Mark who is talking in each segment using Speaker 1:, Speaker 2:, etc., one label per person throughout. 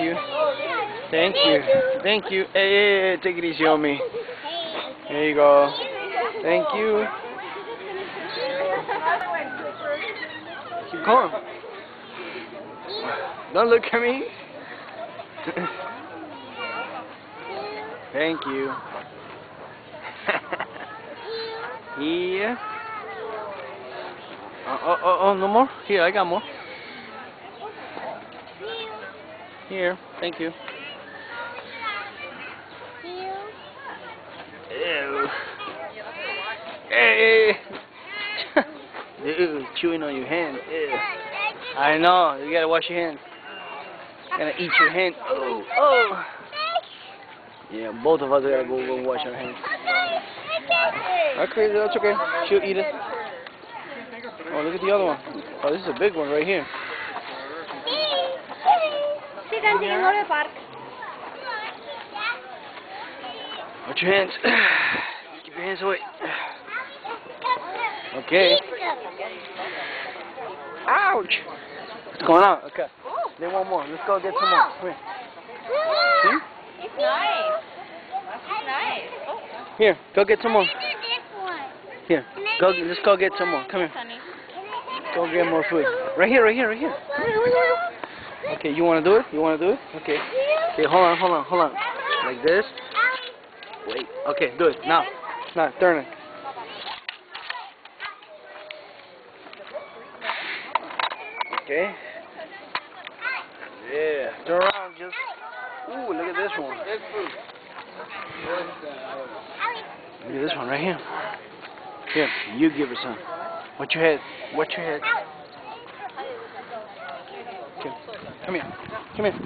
Speaker 1: you. Thank you. Thank you. Hey, take it easy on me. There you go. Thank you. Keep going. Don't look at me. Thank you. Yeah. Oh, no more? Here, I got more. Here, thank you. Ew. Hey. Dude, chewing on your hand. Ew. I know, you gotta wash your hands. Gotta eat your hand. Oh. Yeah, both of us gotta go wash our hands. Okay, that's okay. She'll eat it. Oh, look at the other one. Oh, this is a big one right here. Watch your hands. Keep your hands away. Okay. Ouch! What's going on? Okay. Then one more. Let's go get some more. Come here. See?
Speaker 2: It's nice. It's nice. Oh.
Speaker 1: Here, go get some more. Here, let's go get some more. Come here. Go get more food. Right here. Okay, you want to do it? Okay. Okay, hold on. Like this. Wait. Okay, do it. Now, turn it. Okay. Yeah, turn around just. Ooh, look at this one. Look at this one right here. Here, you give her some. Watch your head. Okay. Come here.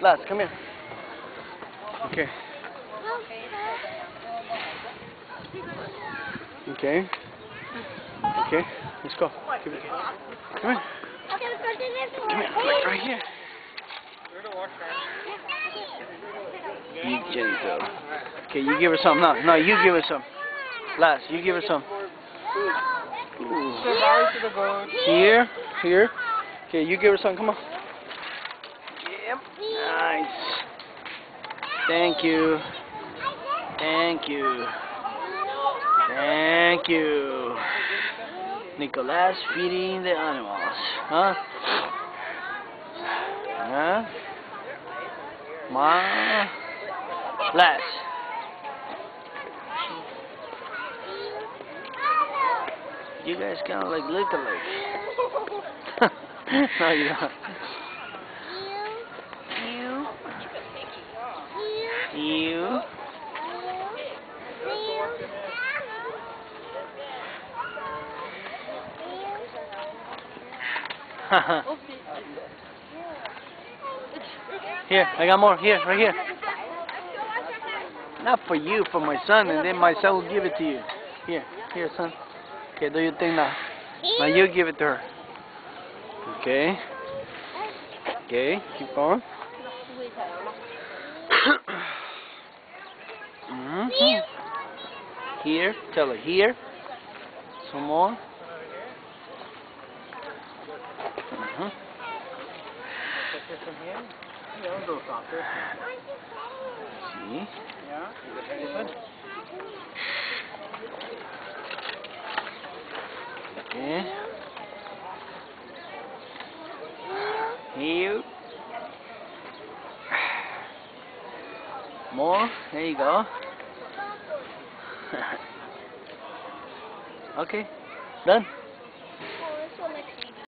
Speaker 1: Laz, come here. Okay. Okay. Let's go. Give it. Come here. Right here. You gentle. Okay, you give her some. No, you give her some. Laz, you give her some. Ooh. Here. Okay, you give her some. Come on. Yep. Nice. Thank you. Nicolas feeding the animals. Huh? Laz. You guys kind of like look alike. No, you don't. You. Here, I got more. Here, right here. Not for you, for my son, and then my son will give it to you. Here, son. Okay, do your thing now. Now you give it to her. Okay, keep going. Here, tell her here. Some more. See? Okay. Here. More. There you go. Okay. Done.